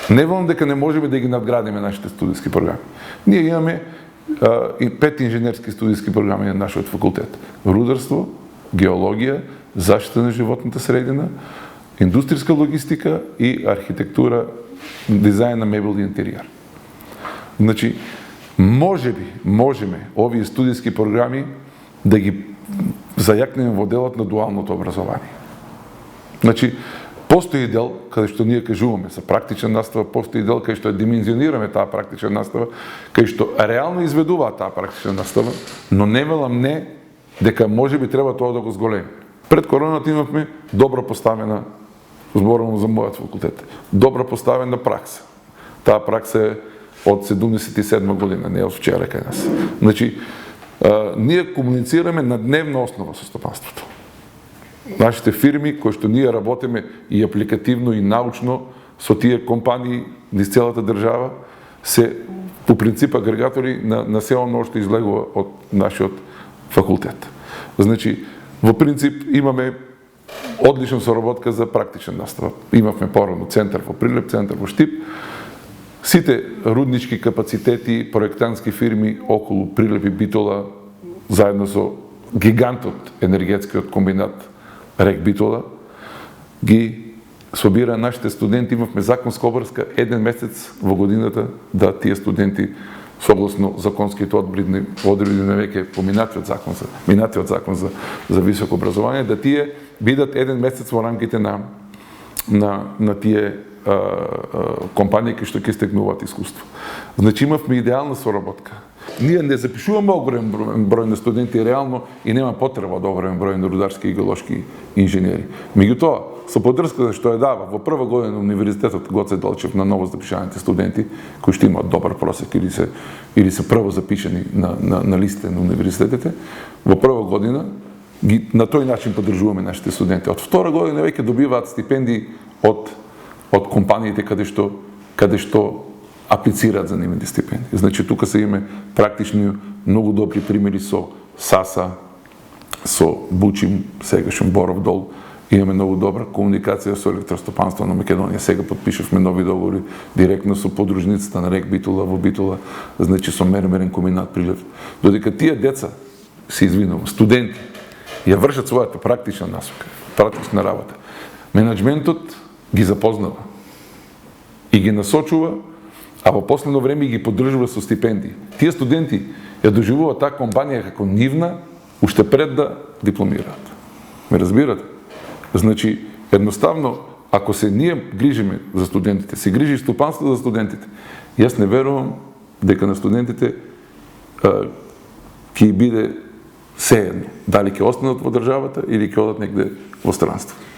Не велам дека не можеме да ги надградиме нашите студиски програми. Ние имаме 5 инженерски студиски програми на нашиот факултет. Рударство, геологија, заштита на животната средина, индустријска логистика и архитектура, дизајн на мебел и интериер. Значи, можеме овие студиски програми да ги зајакнеме во делот на дуалното образование. Значи, постои дел каде што ние кажуваме за практична настава, постои дел каде што димензионираме таа практична настава, каде што реално изведува таа практична настава, но не велам не дека можеби треба тоа да го зголеми. Пред короната имавме добро поставена, зборувам за мојот факултет, добро поставена пракса. Таа пракса е од 77 година, не од вчера кај нас. Значи, ние комуницираме на дневна основа со стопанството. Нашите фирми, кои што ние работиме и апликативно и научно со тие компании низ целата држава, се по принцип агрегатори на се оно што излегува од нашиот факултет. Значи, во принцип имаме одлична соработка за практична настава. Имавме порано центар во Прилеп, центар во Штип. Сите руднички капацитети, проектантски фирми околу Прилеп и Битола, заедно со гигантот енергетскиот комбинат РЕК Битола, ги собира нашите студенти. Имавме законска обврска еден месец во годината да тие студенти согласно законските одредби на веќе поминатиот закон за високо образование, да тие бидат еден месец во рамките на тие компании кои што ќе стекнуваат искуство. Значи имавме идеална соработка. Ние не запишуваме огромен број на студенти реално и нема потреба од огромен број на рударски и геолошки инженери. Меѓутоа, со поддршката што ја дава во прва година на универзитетот Гоце Делчев на ново запишаните студенти кои што имаат добар просек или се прво запишани на листите на универзитетите, во прва година на тој начин поддржуваме нашите студенти. Од втора година веќе добиваат стипендии од компаниите каде што аплицираат за нивните стипендии. Значи, тука се имаме практични многу добри примери со САСА, со Бучим, сегашен Боров дол. Имаме многу добра комуникација со електростопанство на Македонија. Сега подпишавме нови договори директно со подружницата на РЕК Битола во Битола, значи со мермерен комбинат Прилеп. Додека тие деца, се извинувам, студенти, ја вршат својата практична насока, практична работа, менеджментот ги запознава и ги насочува, а во последно време ги поддржува со стипендии. Тие студенти ја доживуваат таа компанија како нивна, уште пред да дипломираат. Ме разбирате? Значи, едноставно, ако се ние грижиме за студентите, се грижи стопанство за студентите, јас не верувам дека на студентите ќе биде сеедно, дали ќе останат во државата или ќе одат негде во странство.